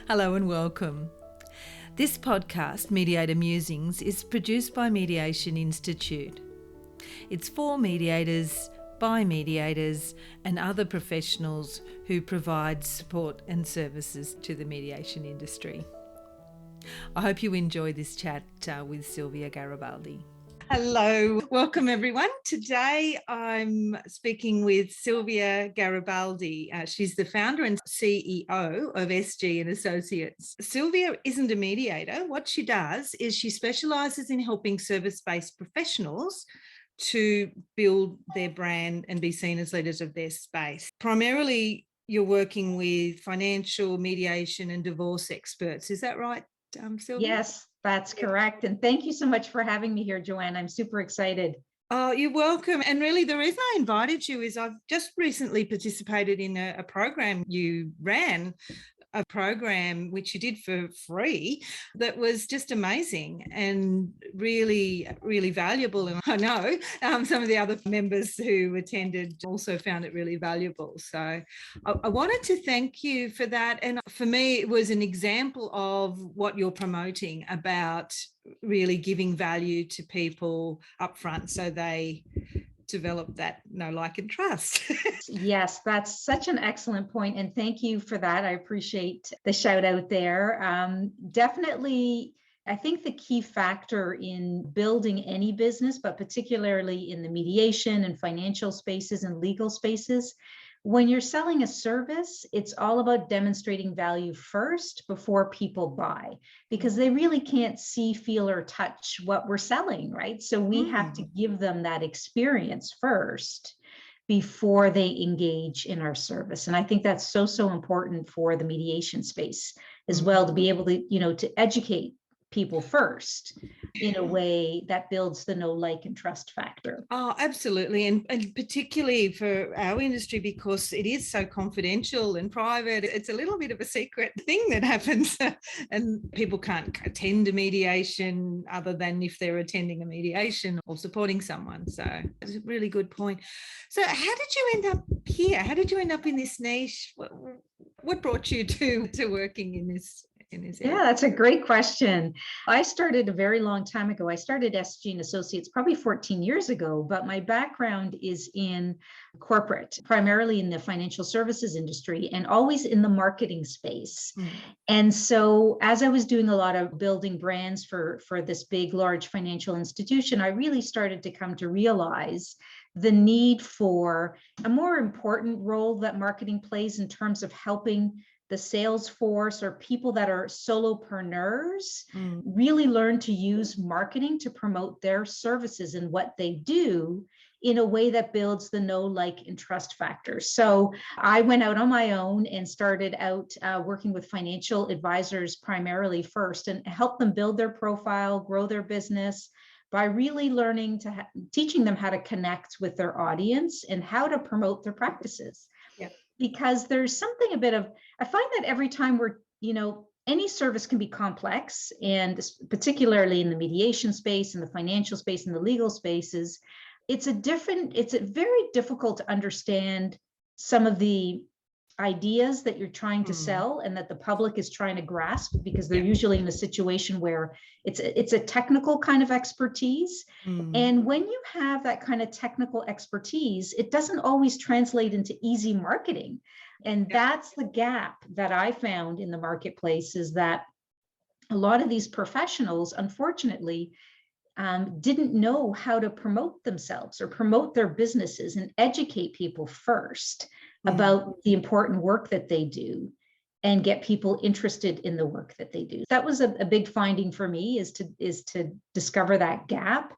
Hello and welcome. This podcast, Mediator Musings, is produced by Mediation Institute. It's for mediators, by mediators, and other professionals who provide support and services to the mediation industry. I hope you enjoy this chat with Sylvia Garibaldi. Hello, welcome everyone. Today I'm speaking with Sylvia Garibaldi. She's the founder and CEO of SG and Associates. Sylvia isn't a mediator. What she does is she specialises in helping service-based professionals to build their brand and be seen as leaders of their space. Primarily, you're working with financial, mediation and divorce experts. Is that right, Sylvia? Yes, that's correct. And thank you so much for having me here, Joanne. I'm super excited. Oh, you're welcome. And really, the reason I invited you is I've just recently participated in a program you ran, a program which you did for free that was just amazing and really, really valuable. And I know some of the other members who attended also found it really valuable. So I wanted to thank you for that. And for me, it was an example of what you're promoting about really giving value to people up front so they develop that know, like, and trust. Yes, that's such an excellent point. And thank you for that. I appreciate the shout out there. Definitely, I think the key factor in building any business, but particularly in the mediation and financial spaces and legal spaces, when you're selling a service, it's all about demonstrating value first before people buy, because they really can't see, feel, or touch what we're selling, right? So we have to give them that experience first before they engage in our service. And I think that's so important for the mediation space as well, to be able to, to educate people first in a way that builds the know, like, and trust factor. Oh, absolutely. And particularly for our industry, because it is so confidential and private, it's a little bit of a secret thing that happens and people can't attend a mediation other than if they're attending a mediation or supporting someone. So it's a really good point. So how did you end up here? How did you end up in this niche? What brought you to working in this area? Yeah, that's a great question. I started a very long time ago. I started SG and Associates probably 14 years ago, but my background is in corporate, primarily in the financial services industry and always in the marketing space. And so as I was doing a lot of building brands for this big, large financial institution, I really started to come to realize the need for a more important role that marketing plays in terms of helping the sales force or people that are solopreneurs really learn to use marketing to promote their services and what they do in a way that builds the know, like, and trust factor. So I went out on my own and started out working with financial advisors primarily first, and helped them build their profile, grow their business by really learning teaching them how to connect with their audience and how to promote their practices. Yeah. Because there's something I find that every time any service can be complex, and particularly in the mediation space, in the financial space, in the legal spaces, it's very difficult to understand some of the ideas that you're trying to sell and that the public is trying to grasp, because they're usually in a situation where it's a technical kind of expertise. And when you have that kind of technical expertise, it doesn't always translate into easy marketing. And that's the gap that I found in the marketplace, is that a lot of these professionals, unfortunately, didn't know how to promote themselves or promote their businesses and educate people first about the important work that they do and get people interested in the work that they do. That was a big finding for me, is to discover that gap.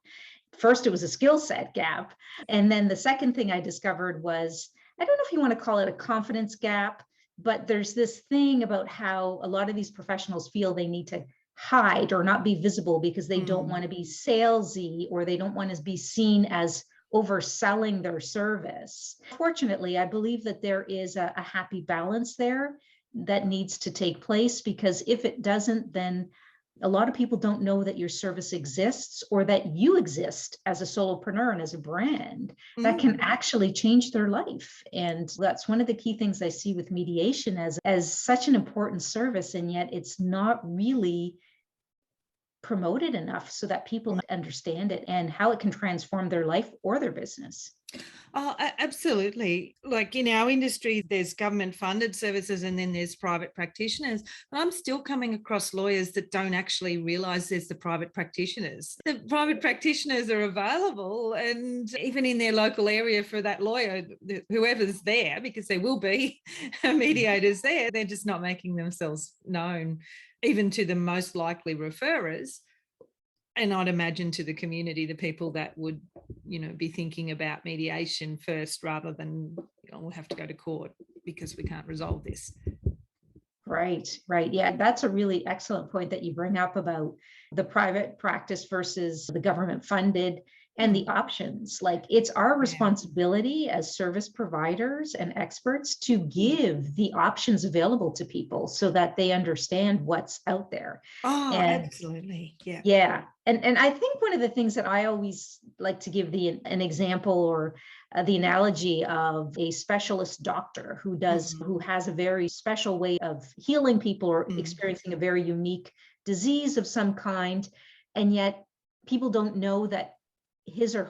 First, it was a skill set gap. And then the second thing I discovered was, I don't know if you want to call it a confidence gap, but there's this thing about how a lot of these professionals feel they need to hide or not be visible because they don't want to be salesy, or they don't want to be seen as overselling their service. Fortunately, I believe that there is a happy balance there that needs to take place, because if it doesn't, then A lot of people don't know that your service exists or that you exist as a solopreneur and as a brand that can actually change their life. And that's one of the key things I see with mediation as such an important service, and yet it's not really promoted enough so that people understand it and how it can transform their life or their business. Oh, absolutely. Like in our industry, there's government funded services and then there's private practitioners. But I'm still coming across lawyers that don't actually realise there's the private practitioners. The private practitioners are available, and even in their local area for that lawyer, whoever's there, because there will be mediators there, they're just not making themselves known, even to the most likely referrers. And I'd imagine to the community, the people that would, be thinking about mediation first rather than, we'll have to go to court because we can't resolve this. Right. Yeah, that's a really excellent point that you bring up about the private practice versus the government funded and the options. Like, it's our responsibility as service providers and experts to give the options available to people so that they understand what's out there. Oh, absolutely. Yeah. Yeah. And I think one of the things that I always like to give an example or the analogy of a specialist doctor who has a very special way of healing people or experiencing a very unique disease of some kind. And yet people don't know that his or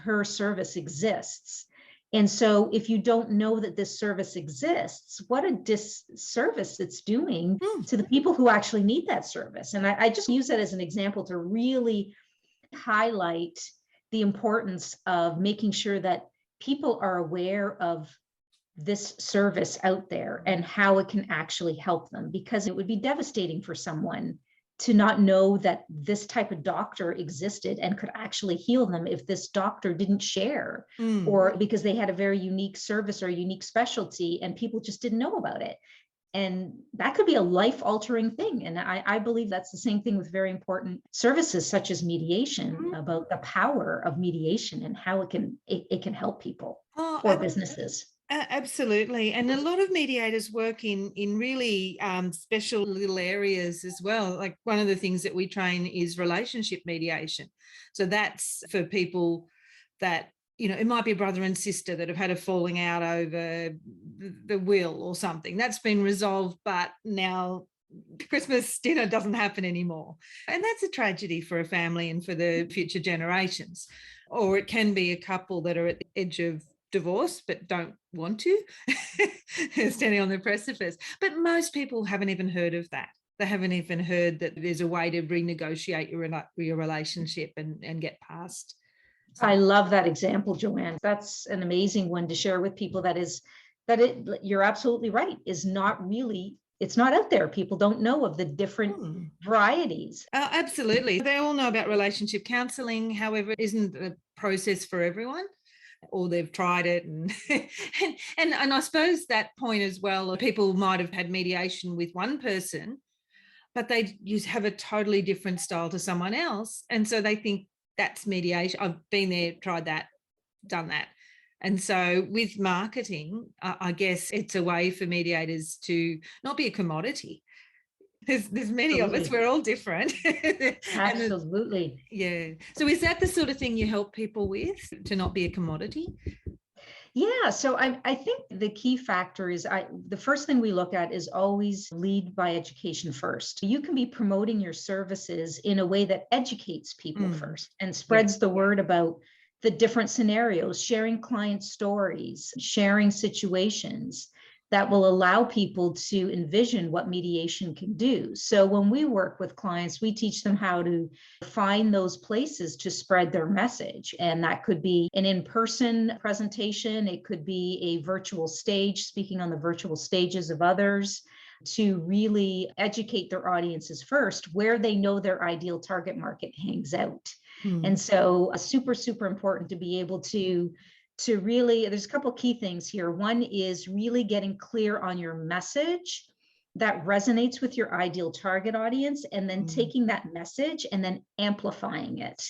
her service exists. And so if you don't know that this service exists, what a disservice it's doing to the people who actually need that service. And I just use that as an example to really highlight the importance of making sure that people are aware of this service out there and how it can actually help them, because it would be devastating for someone to not know that this type of doctor existed and could actually heal them if this doctor didn't share, or because they had a very unique service or a unique specialty and people just didn't know about it. And that could be a life-altering thing. And I believe that's the same thing with very important services such as mediation, about the power of mediation and how it can help people or businesses. Absolutely. And a lot of mediators work in really special little areas as well. Like, one of the things that we train is relationship mediation. So that's for people that, it might be a brother and sister that have had a falling out over the will or something. That's been resolved, but now Christmas dinner doesn't happen anymore. And that's a tragedy for a family and for the future generations. Or it can be a couple that are at the edge of divorce but don't want to, standing on the precipice. But most people haven't even heard of that. They haven't even heard that there's a way to renegotiate your relationship and get past. So. I love that example, Joanne. That's an amazing one to share with people. You're absolutely right, it's not out there. People don't know of the different varieties. Absolutely. They all know about relationship counselling. However, it isn't a process for everyone, or they've tried it. And I suppose that point as well, people might have had mediation with one person, but they have a totally different style to someone else. And so they think that's mediation. I've been there, tried that, done that. And so with marketing, I guess it's a way for mediators to not be a commodity. There's many of us, we're all different. Absolutely. Yeah. So is that the sort of thing you help people with, to not be a commodity? Yeah. So I think the key factor is the first thing we look at is always lead by education first. You can be promoting your services in a way that educates people first and spreads the word about the different scenarios, sharing client stories, sharing situations that will allow people to envision what mediation can do. So when we work with clients, we teach them how to find those places to spread their message. And that could be an in-person presentation. It could be a virtual stage, speaking on the virtual stages of others, to really educate their audiences first, where they know their ideal target market hangs out. And so super, super important to be able to really, there's a couple key things here. One is really getting clear on your message that resonates with your ideal target audience, and then taking that message and then amplifying it.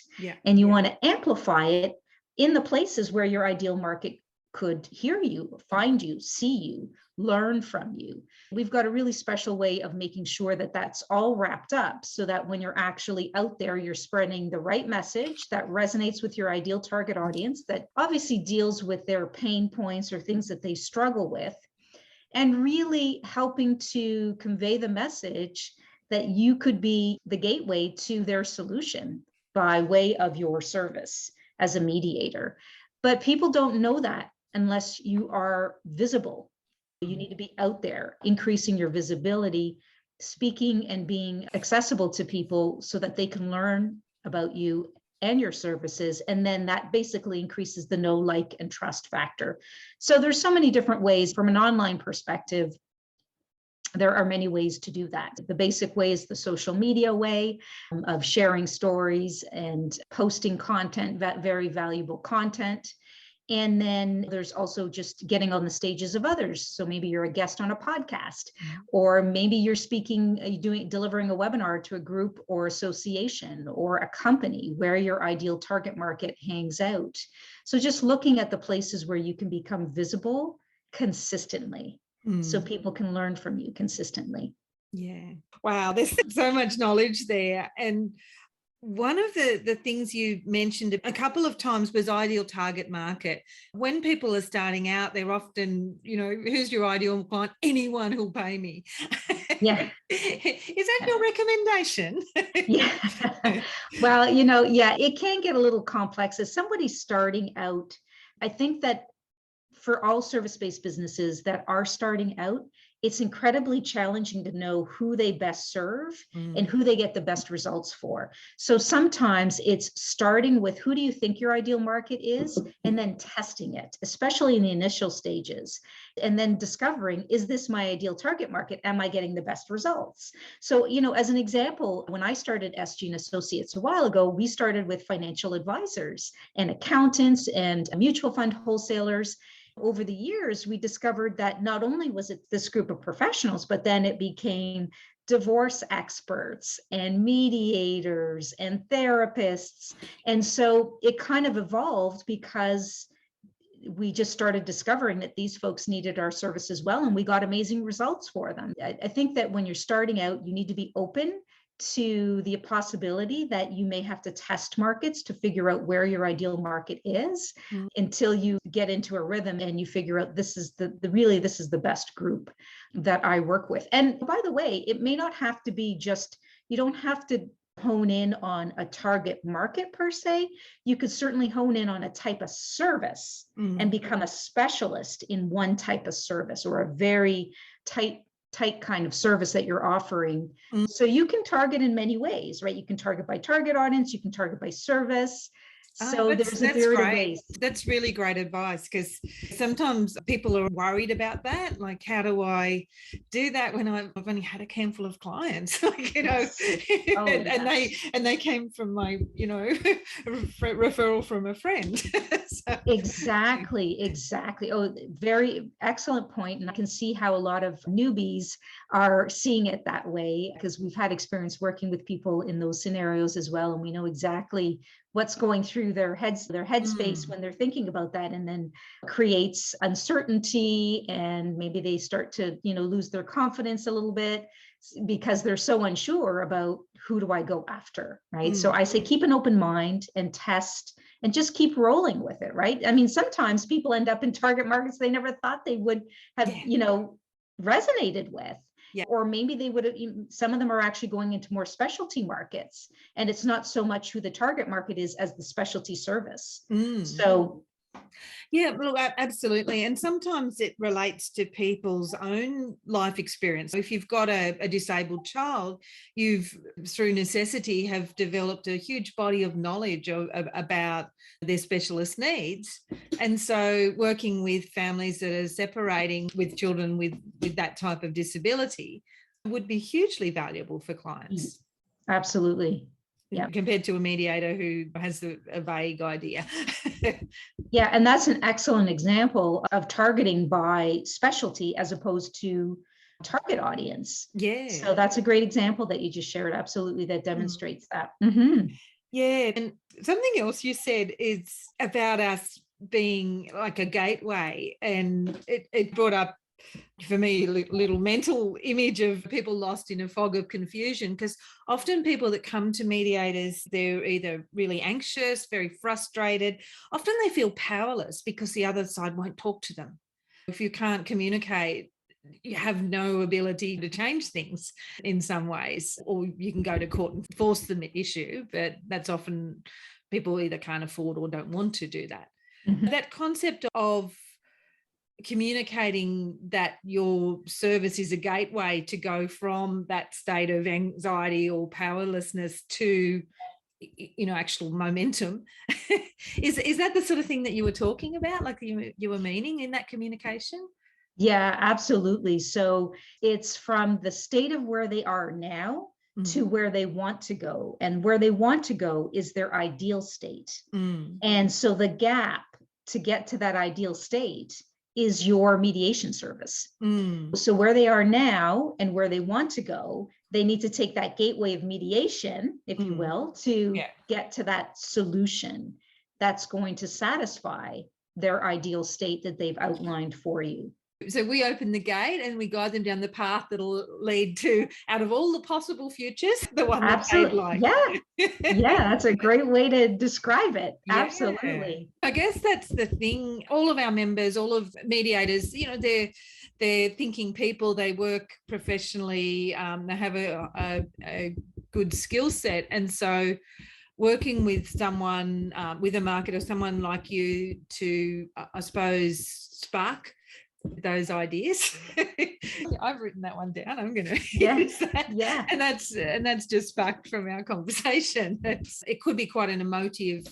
And you want to amplify it in the places where your ideal market could hear you, find you, see you, learn from you. We've got a really special way of making sure that that's all wrapped up so that when you're actually out there, you're spreading the right message that resonates with your ideal target audience, that obviously deals with their pain points or things that they struggle with, and really helping to convey the message that you could be the gateway to their solution by way of your service as a mediator. But people don't know that unless you are visible. You need to be out there, increasing your visibility, speaking and being accessible to people so that they can learn about you and your services. And then that basically increases the know, like, and trust factor. So there's so many different ways from an online perspective. There are many ways to do that. The basic way is the social media way of sharing stories and posting content, very valuable content. And then there's also just getting on the stages of others. So maybe you're a guest on a podcast, or maybe you're speaking, delivering a webinar to a group or association or a company where your ideal target market hangs out. So just looking at the places where you can become visible consistently. So people can learn from you consistently. Yeah. Wow. There's so much knowledge there. And one of the things you mentioned a couple of times was ideal target market. When people are starting out, they're often, who's your ideal client? Anyone who'll pay me. Yeah. Is that your recommendation? Yeah. Well, it can get a little complex. As somebody starting out, I think that for all service-based businesses that are starting out, it's incredibly challenging to know who they best serve and who they get the best results for. So sometimes it's starting with who do you think your ideal market is, and then testing it, especially in the initial stages, and then discovering, is this my ideal target market? Am I getting the best results? So, as an example, when I started SG and Associates a while ago, we started with financial advisors and accountants and mutual fund wholesalers. Over the years, we discovered that not only was it this group of professionals, but then it became divorce experts and mediators and therapists. And so it kind of evolved because we just started discovering that these folks needed our service as well, and we got amazing results for them. I think that when you're starting out, you need to be open to the possibility that you may have to test markets to figure out where your ideal market is until you get into a rhythm and you figure out this is this is the best group that I work with. And by the way, it may not have to be you don't have to hone in on a target market per se. You could certainly hone in on a type of service and become a specialist in one type of service or a very tight kind of service that you're offering. So you can target in many ways, right? You can target by target audience, you can target by service. So there's a myriad of ways. That's really great advice, because sometimes people are worried about that. Like, how do I do that when I've only had a handful of clients? And they came from my, referral from a friend. So. Exactly. Oh, very excellent point. And I can see how a lot of newbies are seeing it that way, because we've had experience working with people in those scenarios as well. And we know exactly what's going through their headspace when they're thinking about that, and then creates uncertainty, and maybe they start to lose their confidence a little bit because they're so unsure about who do I go after, right? So I say keep an open mind and test and just keep rolling with it, right? I mean, sometimes people end up in target markets they never thought they would have resonated with. Yeah. Or maybe they would have, some of them are actually going into more specialty markets, and it's not so much who the target market is as the specialty service. So yeah, look, absolutely. And sometimes it relates to people's own life experience. If you've got a disabled child, you've, through necessity, have developed a huge body of knowledge about their specialist needs. And so working with families that are separating with children with that type of disability would be hugely valuable for clients. Absolutely. Yeah. Compared to a mediator who has a vague idea. Yeah. And that's an excellent example of targeting by specialty as opposed to target audience. Yeah. So that's a great example that you just shared. Absolutely. That demonstrates that. Yeah. And something else you said is about us being like a gateway, and it brought up for me a little mental image of people lost in a fog of confusion, because often people that come to mediators, they're either really anxious, very frustrated. Often they feel powerless because the other side won't talk to them. If you can't communicate, you have no ability to change things in some ways, or you can go to court and force them at issue, but that's often people either can't afford or don't want to do that. Mm-hmm. That concept of communicating that your service is a gateway to go from that state of anxiety or powerlessness to, actual momentum. is that the sort of thing that you were talking about, like you were meaning in that communication? Yeah, absolutely. So it's from the state of where they are now to where they want to go. And where they want to go is their ideal state. And so the gap to get to that ideal state is your mediation service. So where they are now and where they want to go, they need to take that gateway of mediation, if you will, to get to that solution that's going to satisfy their ideal state that they've outlined for you. So we open the gate and we guide them down the path that'll lead to, out of all the possible futures, the one that they'd like. Yeah, that's a great way to describe it. Yeah. Absolutely. I guess that's the thing. All of our members, all of mediators, they're thinking people, they work professionally, they have a good skill set. And so working with someone, with a marketer, someone like you to, I suppose, spark those ideas. I've written that one down. I'm going to use that. Yeah. And that's just sparked from our conversation. It could be quite an emotive,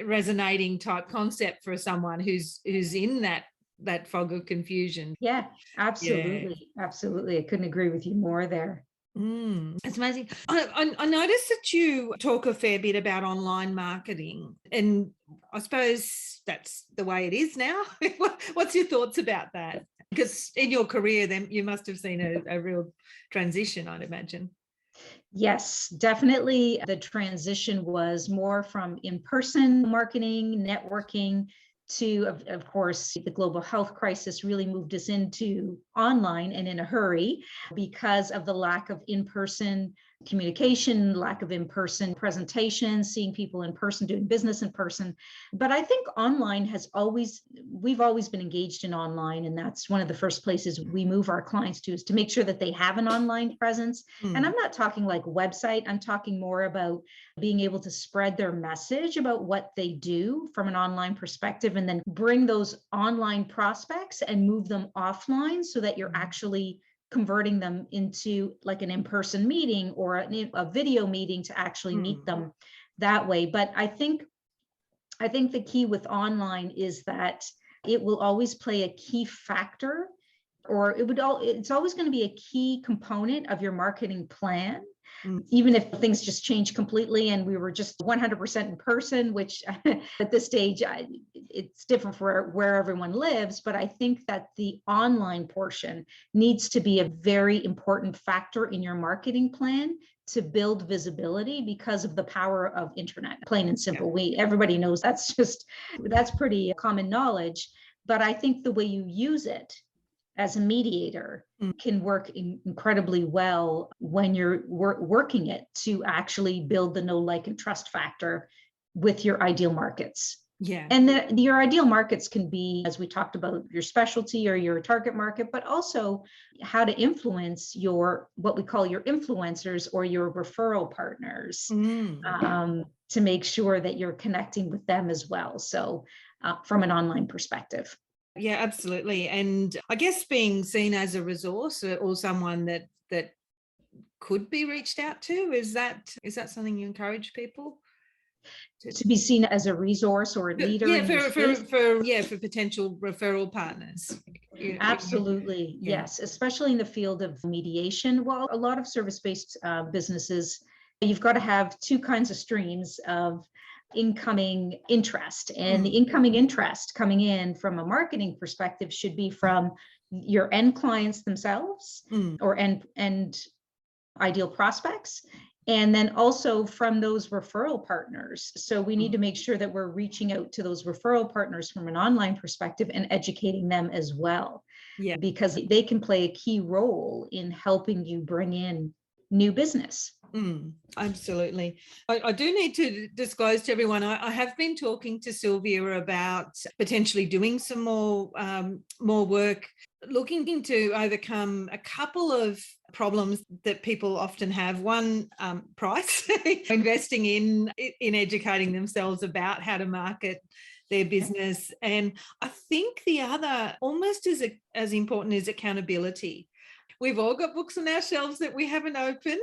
resonating type concept for someone who's in that fog of confusion. Yeah, absolutely. Yeah. Absolutely. I couldn't agree with you more there. It's amazing. I noticed that you talk a fair bit about online marketing, and I suppose that's the way it is now. What's your thoughts about that? Because in your career, then you must have seen a real transition, I'd imagine. Yes, definitely. The transition was more from in-person marketing, networking, to, of course, the global health crisis really moved us into online and in a hurry because of the lack of in-person communication, lack of in-person presentations, seeing people in person, doing business in person. But I think online we've always been engaged in online, and that's one of the first places we move our clients to, is to make sure that they have an online presence. And I'm not talking like website, I'm talking more about being able to spread their message about what they do from an online perspective, and then bring those online prospects and move them offline so that you're actually converting them into like an in-person meeting or a video meeting to actually meet them that way. But I think the key with online is that it will always play a key factor, or it's always going to be a key component of your marketing plan. Even if things just change completely and we were just 100% in person, which at this stage, it's different for where everyone lives. But I think that the online portion needs to be a very important factor in your marketing plan to build visibility because of the power of internet, plain and simple. Everybody knows that's pretty common knowledge. But I think the way you use it as a mediator can work incredibly well when you're working it to actually build the know, like, and trust factor with your ideal markets. Yeah. And your ideal markets can be, as we talked about, your specialty or your target market, but also how to influence what we call your influencers or your referral partners to make sure that you're connecting with them as well. So from an online perspective. Yeah, absolutely. And I guess being seen as a resource or someone that could be reached out to, is that something you encourage people to be seen as a resource or a leader? For potential referral partners. Absolutely. Yeah. Yes, especially in the field of mediation. Well, a lot of service-based businesses, you've got to have two kinds of streams of incoming interest, and the incoming interest coming in from a marketing perspective should be from your end clients themselves or end ideal prospects, And then also from those referral partners. So we need to make sure that we're reaching out to those referral partners from an online perspective and educating them as well. Yeah. Because they can play a key role in helping you bring in new business. Absolutely. I do need to disclose to everyone, I have been talking to Sylvia about potentially doing some more work, looking to overcome a couple of problems that people often have. One, price, investing in educating themselves about how to market their business. And I think the other, almost as important, is accountability. We've all got books on our shelves that we haven't opened.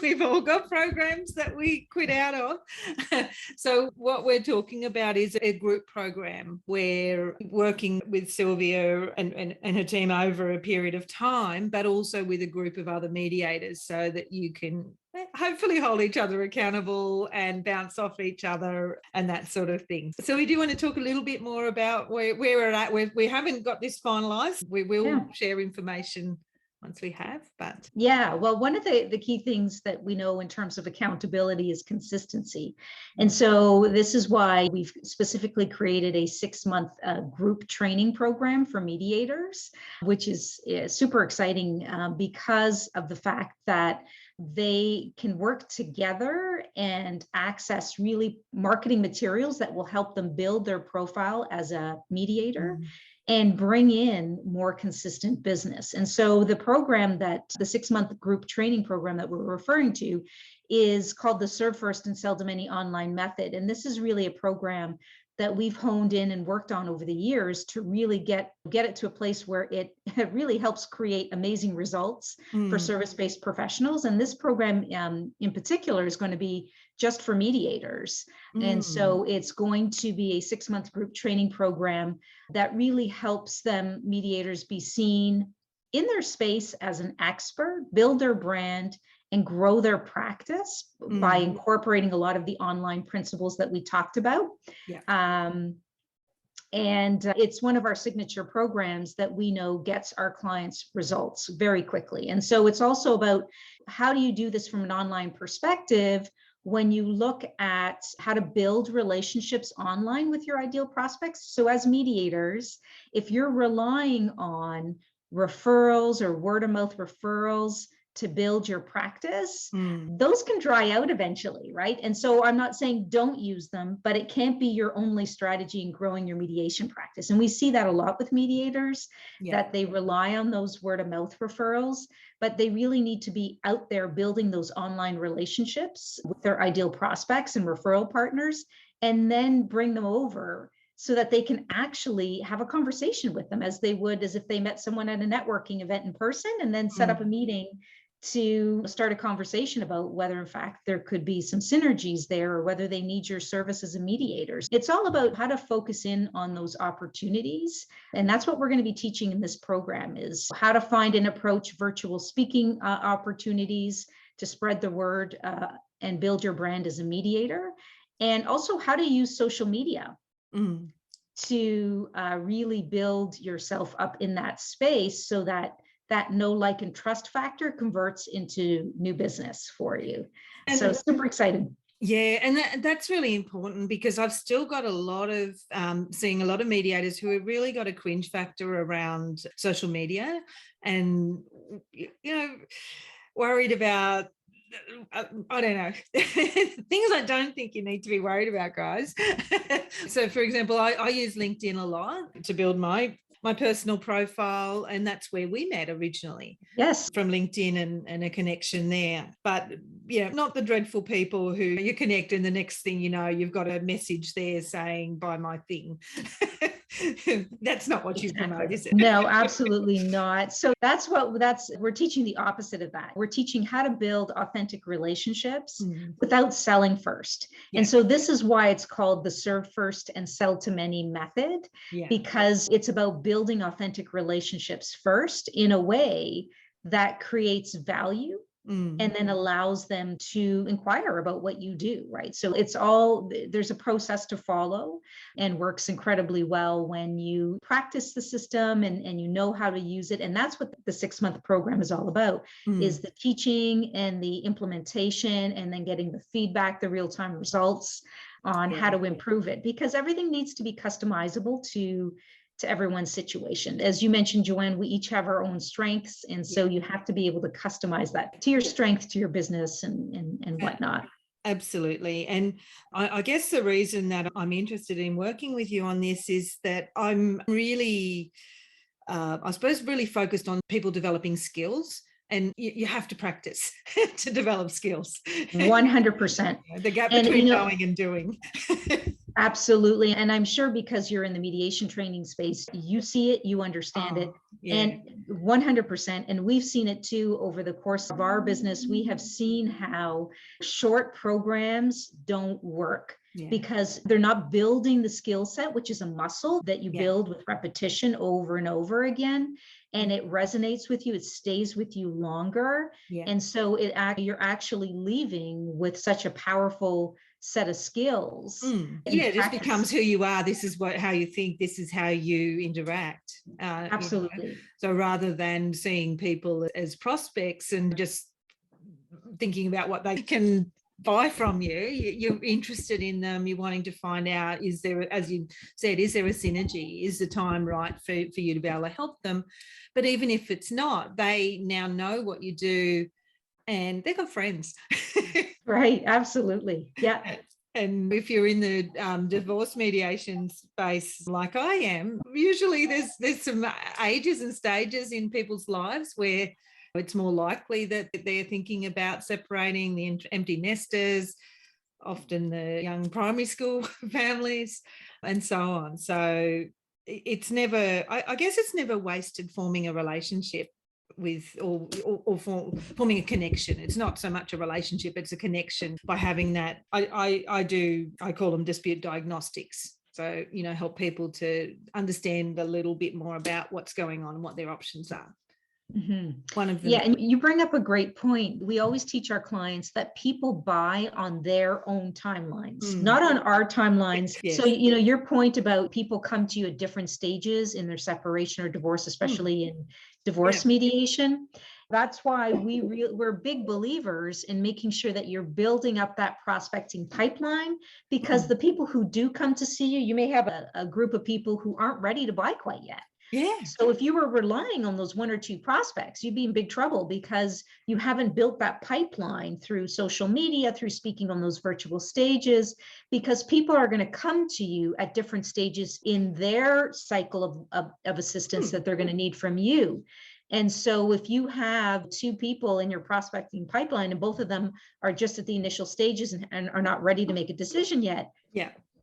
We've all got programs that we quit out of. So what we're talking about is a group program where working with Sylvia and her team over a period of time, but also with a group of other mediators so that you can hopefully hold each other accountable and bounce off each other and that sort of thing. So we do want to talk a little bit more about where we're at. We haven't got this finalised. We will share information once we have, but well, one of the key things that we know in terms of accountability is consistency. And so this is why we've specifically created a 6-month group training program for mediators, which is super exciting because of the fact that they can work together and access really marketing materials that will help them build their profile as a mediator and bring in more consistent business. And so the program, that the 6-month group training program that we're referring to, is called the Serve First and Sell to Many online method. And this is really a program that we've honed in and worked on over the years to really get it to a place where it really helps create amazing results for service-based professionals. And this program in particular is going to be just for mediators. And so it's going to be a 6-month group training program that really helps them, mediators, be seen in their space as an expert, build their brand, and grow their practice by incorporating a lot of the online principles that we talked about. And it's one of our signature programs that we know gets our clients results very quickly. And so it's also about how do you do this from an online perspective when you look at how to build relationships online with your ideal prospects. So as mediators, if you're relying on referrals or word of mouth referrals to build your practice, those can dry out eventually, right? And so I'm not saying don't use them, but it can't be your only strategy in growing your mediation practice. And we see that a lot with mediators, that they rely on those word of mouth referrals, but they really need to be out there building those online relationships with their ideal prospects and referral partners, and then bring them over so that they can actually have a conversation with them as they would as if they met someone at a networking event in person, and then set up a meeting to start a conversation about whether in fact there could be some synergies there, or whether they need your service as a mediator. It's all about how to focus in on those opportunities. And that's what we're going to be teaching in this program, is how to find and approach virtual speaking opportunities to spread the word and build your brand as a mediator. And also how to use social media to really build yourself up in that space, so that know, like, and trust factor converts into new business for you. And so super excited. Yeah, and that's really important, because I've still got a lot of seeing a lot of mediators who have really got a cringe factor around social media, and worried about, I don't know, things I don't think you need to be worried about, guys. So for example, I use LinkedIn a lot to build my personal profile, and that's where we met originally. Yes. From LinkedIn and a connection there. But not the dreadful people who you connect and the next thing you know, you've got a message there saying buy my thing. That's not what you promote, is it? No, absolutely not. So we're teaching the opposite of that. We're teaching how to build authentic relationships without selling first. And so this is why it's called the Serve First and Sell to Many method, because it's about building authentic relationships first in a way that creates value and then allows them to inquire about what you do, right? So it's all, there's a process to follow, and works incredibly well when you practice the system and you know how to use it. And that's what the 6-month program is all about, is the teaching and the implementation, and then getting the feedback, the real-time results on how to improve it, because everything needs to be customizable to everyone's situation. As you mentioned, Joanne, we each have our own strengths. And so you have to be able to customize that to your strength, to your business and whatnot. Absolutely. And I guess the reason that I'm interested in working with you on this is that I'm really, I suppose, really focused on people developing skills. And you have to practice to develop skills. 100%. The gap between knowing and doing. Absolutely. And I'm sure because you're in the mediation training space, you see it, you understand it. And 100%. And we've seen it too over the course of our business. We have seen how short programs don't work. Because they're not building the skill set, which is a muscle that you build with repetition over and over again. And it resonates with you, it stays with you longer. And so you're actually leaving with such a powerful set of skills. It just becomes who you are. This is how you think, this is how you interact. Absolutely. So rather than seeing people as prospects and just thinking about what they can buy from you, you're interested in them, you're wanting to find out, is there, as you said, is there a synergy, is the time right for you to be able to help them? But even if it's not, they now know what you do and they've got friends. Right, absolutely. Yeah. And if you're in the divorce mediation space like I am, usually there's some ages and stages in people's lives where it's more likely that they're thinking about separating, the empty nesters, often the young primary school families, and so on. So it's never, I guess it's never wasted forming a relationship with or forming a connection. It's not so much a relationship, it's a connection by having that. I call them dispute diagnostics. So, help people to understand a little bit more about what's going on and what their options are. One of them. Yeah, and you bring up a great point. We always teach our clients that people buy on their own timelines, not on our timelines. Yes. So, your point about people come to you at different stages in their separation or divorce, especially in divorce mediation. That's why we're big believers in making sure that you're building up that prospecting pipeline, because the people who do come to see you, you may have a group of people who aren't ready to buy quite yet. Yeah. So if you were relying on those 1 or 2 prospects, you'd be in big trouble because you haven't built that pipeline through social media, through speaking on those virtual stages, because people are going to come to you at different stages in their cycle of assistance that they're going to need from you. And so if you have 2 people in your prospecting pipeline and both of them are just at the initial stages and are not ready to make a decision yet,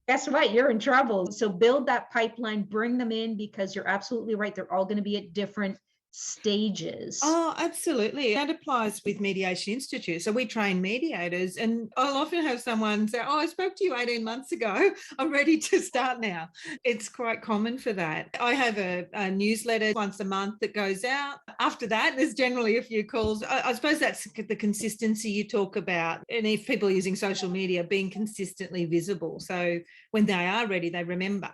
guess what? You're in trouble. So build that pipeline, bring them in, because you're absolutely right. They're all going to be at different stages. Oh, absolutely. That applies with Mediation Institute. So we train mediators, and I'll often have someone say, I spoke to you 18 months ago. I'm ready to start now. It's quite common for that. I have a newsletter once a month that goes out. After that, there's generally a few calls. I suppose that's the consistency you talk about. And if people are using social media, being consistently visible. So when they are ready, they remember.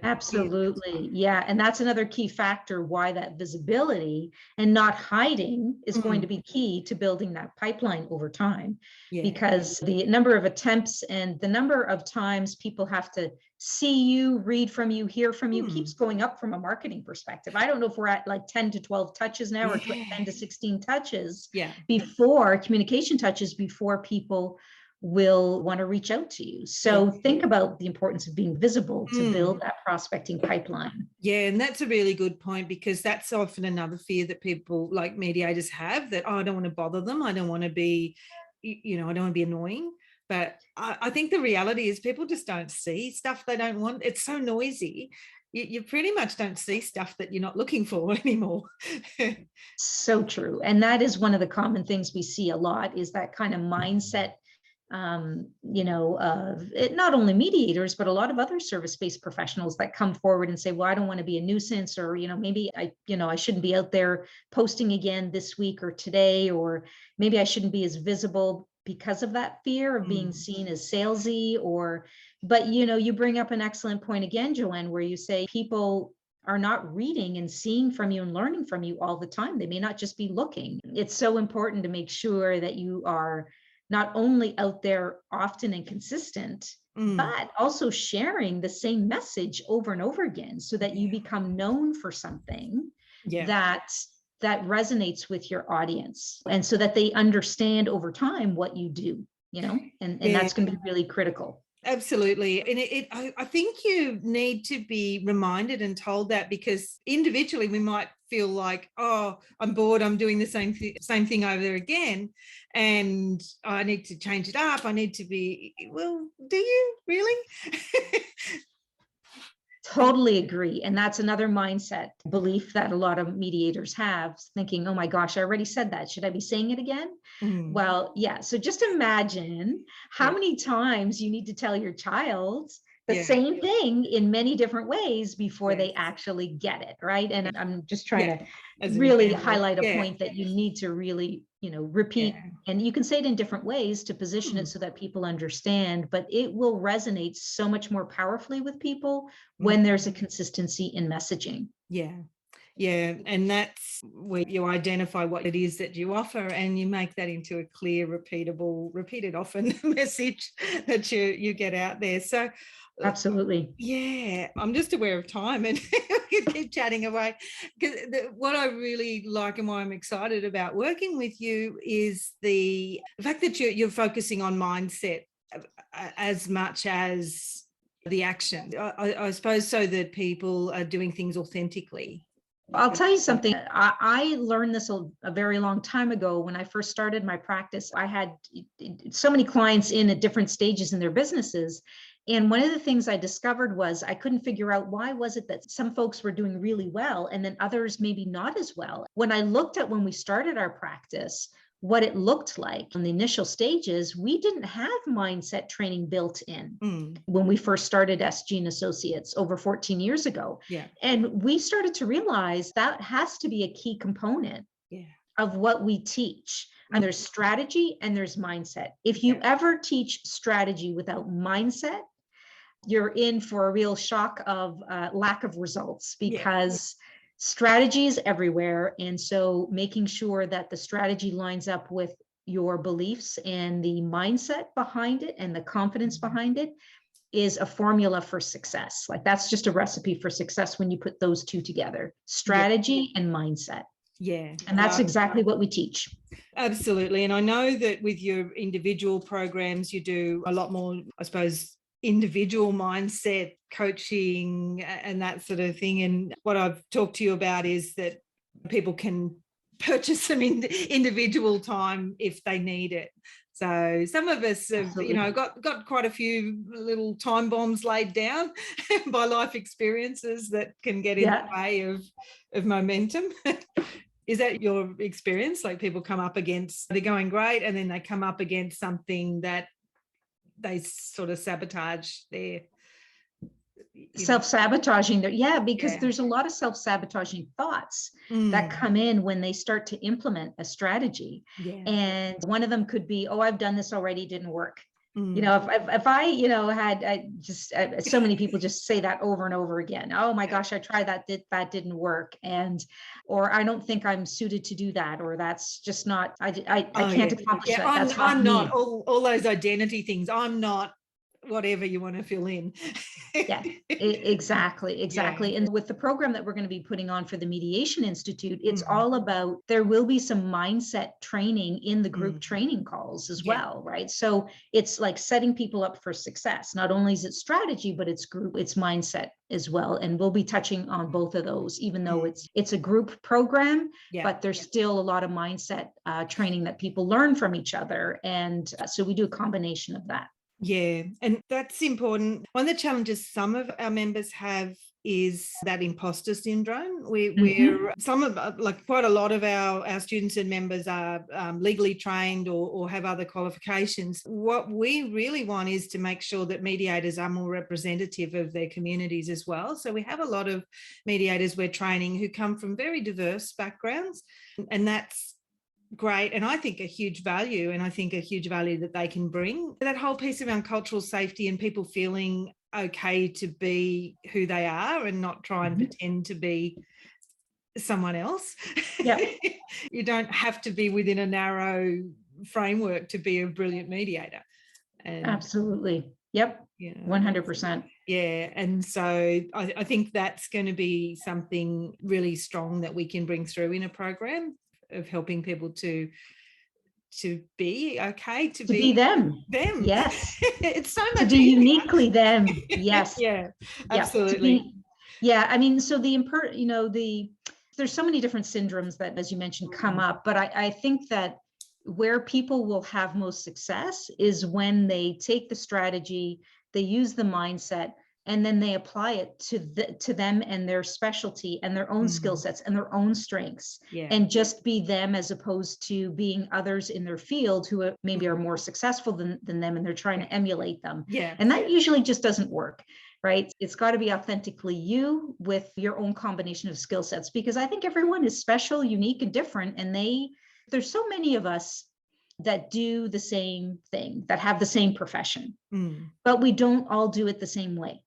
Absolutely. Yeah. And that's another key factor why that visibility and not hiding is going to be key to building that pipeline over time, because the number of attempts and the number of times people have to see you, read from you, hear from you keeps going up from a marketing perspective. I don't know if we're at like 10 to 12 touches now or 10 to 16 touches before communication touches before people will want to reach out to you. So think about the importance of being visible to build that prospecting pipeline. Yeah, and that's a really good point, because that's often another fear that people like mediators have, that, I don't want to bother them. I don't want to be, I don't want to be annoying. But I think the reality is people just don't see stuff they don't want. It's so noisy. You pretty much don't see stuff that you're not looking for anymore. So true. And that is one of the common things we see a lot, is that kind of mindset not only mediators, but a lot of other service-based professionals that come forward and say, well, I don't want to be a nuisance, or, maybe I shouldn't be out there posting again this week or today, or maybe I shouldn't be as visible because of that fear of being seen as salesy. But you bring up an excellent point again, Joanne, where you say people are not reading and seeing from you and learning from you all the time. They may not just be looking. It's so important to make sure that you are not only out there often and consistent, but also sharing the same message over and over again, so that you become known for something that resonates with your audience, and so that they understand over time what you do, and that's going to be really critical. Absolutely. And I think you need to be reminded and told that, because individually we might feel like, oh, I'm bored, I'm doing the same thing over there again, and I need to change it up. I need to be, well, do you really? Totally agree. And that's another mindset belief that a lot of mediators have, thinking, oh my gosh, I already said that. Should I be saying it again? Well, yeah. So just imagine how many times you need to tell your child the same thing in many different ways before they actually get it, right? And I'm just trying to really highlight a point that you need to really, repeat. And you can say it in different ways to position it so that people understand, but it will resonate so much more powerfully with people when there's a consistency in messaging. Yeah, and that's where you identify what it is that you offer, and you make that into a clear, repeated often message that you get out there. So absolutely. Yeah, I'm just aware of time, and we can keep chatting away, because what I really like and why I'm excited about working with you is the fact that you're focusing on mindset as much as the action. I suppose so that people are doing things authentically. I'll tell you something. I learned this a very long time ago. When I first started my practice, I had so many clients in at different stages in their businesses. And one of the things I discovered was I couldn't figure out why was it that some folks were doing really well and then others maybe not as well. When I looked at when we started our practice, what it looked like in the initial stages, we didn't have mindset training built in when we first started SG and Associates over 14 years ago. And we started to realize that has to be a key component of what we teach. And there's strategy and there's mindset. If you ever teach strategy without mindset, you're in for a real shock of lack of results, because strategy is everywhere. And so making sure that the strategy lines up with your beliefs and the mindset behind it and the confidence behind it is a formula for success. Like, that's just a recipe for success when you put those two together, strategy and mindset. And that's exactly what we teach. Absolutely. And I know that with your individual programs, you do a lot more, I suppose, individual mindset coaching and that sort of thing. And what I've talked to you about is that people can purchase some individual time if they need it. So some of us have, got quite a few little time bombs laid down by life experiences that can get in the way of momentum. Is that your experience? Like, people come up against, they're going great, and then they come up against something that they sort of sabotage their self-sabotaging because there's a lot of self-sabotaging thoughts that come in when they start to implement a strategy. And one of them could be, oh, I've done this already, didn't work. If I had so many people just say that over and over again. Oh my gosh, I tried that, that didn't work. Or I don't think I'm suited to do that, or that's just not, I can't accomplish that. I'm not all those identity things. I'm not whatever you want to fill in. Exactly. And with the program that we're going to be putting on for the Mediation Institute, it's all about, there will be some mindset training in the group training calls as well, right? So it's like setting people up for success. Not only is it strategy, but it's group, it's mindset as well. And we'll be touching on both of those, even though it's a group program, but there's still a lot of mindset training that people learn from each other. And so we do a combination of that. Yeah, and that's important. One of the challenges some of our members have is that imposter syndrome. Mhm. We're some of like quite a lot of our students and members are legally trained or have other qualifications. What we really want is to make sure that mediators are more representative of their communities as well. So we have a lot of mediators we're training who come from very diverse backgrounds, and that's great. And I think a huge value, that they can bring. That whole piece around cultural safety and people feeling okay to be who they are and not try and pretend to be someone else. Yeah. You don't have to be within a narrow framework to be a brilliant mediator. And Absolutely. Yep. 100%. Yeah. And so I think that's going to be something really strong that we can bring through in a program of helping people to be okay, to be them. them. Yes. It's so much to be easier. Uniquely them. Yes. Yeah, absolutely. I mean, so there's so many different syndromes that, as you mentioned, come up, but I think that where people will have most success is when they take the strategy, they use the mindset, and then they apply it to them and their specialty and their own skill sets and their own strengths, and just be them, as opposed to being others in their field who maybe are more successful than them, and they're trying to emulate them. And that usually just doesn't work, right? It's got to be authentically you with your own combination of skill sets, because I think everyone is special, unique, and different. And there's so many of us that do the same thing, that have the same profession, but we don't all do it the same way.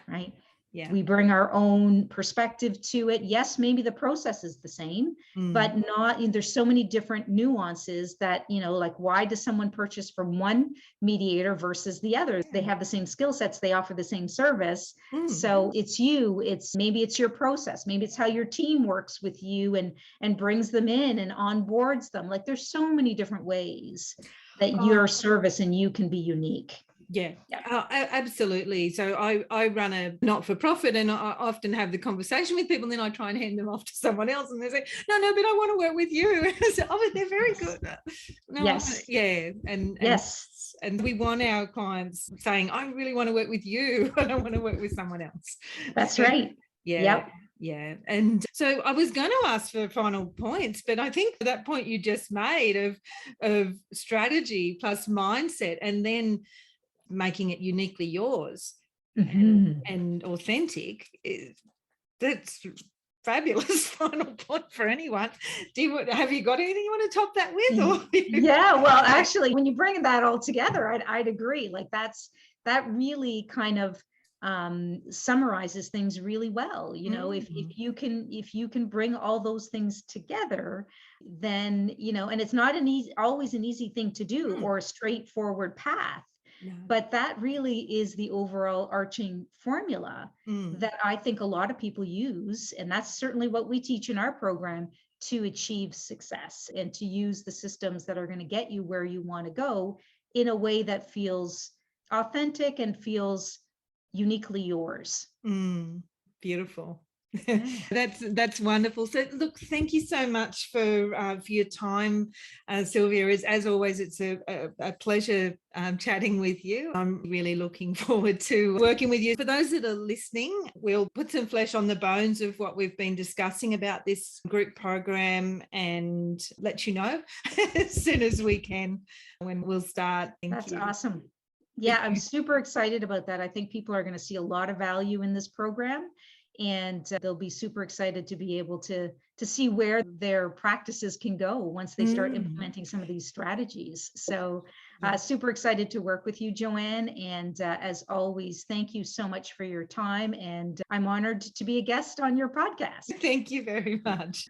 Right. Yeah. We bring our own perspective to it. Yes, maybe the process is the same, but there's so many different nuances that, like, why does someone purchase from one mediator versus the other? They have the same skill sets, they offer the same service. So maybe it's your process, maybe it's how your team works with you and brings them in and onboards them. Like, there's so many different ways that your service and you can be unique. Yeah. Absolutely. So I run a not-for-profit, and I often have the conversation with people, and then I try and hand them off to someone else, and they say, no, but I want to work with you. And I say, but they're very good. No, yes. And we want our clients saying, I really want to work with you. I don't want to work with someone else. That's right. Yeah. Yep. Yeah. And so I was going to ask for final points, but I think that point you just made of strategy plus mindset, and then making it uniquely yours and authentic, that's fabulous final point for anyone. Have you got anything you want to top that with? Or? Yeah, well, actually, when you bring that all together, I'd agree. Like, that really kind of summarizes things really well. If you can bring all those things together, then and it's not always an easy thing to do or a straightforward path. No. But that really is the overall arching formula that I think a lot of people use. And that's certainly what we teach in our program, to achieve success and to use the systems that are going to get you where you want to go in a way that feels authentic and feels uniquely yours. Beautiful. That's wonderful. So look, thank you so much for your time, Sylvia. As always, it's a pleasure chatting with you. I'm really looking forward to working with you. For those that are listening, we'll put some flesh on the bones of what we've been discussing about this group program and let you know as soon as we can when we'll start. That's awesome. Yeah, I'm super excited about that. I think people are going to see a lot of value in this program. And they'll be super excited to be able to see where their practices can go once they start implementing some of these strategies. So super excited to work with you, Joanne. And as always, thank you so much for your time. And I'm honored to be a guest on your podcast. Thank you very much.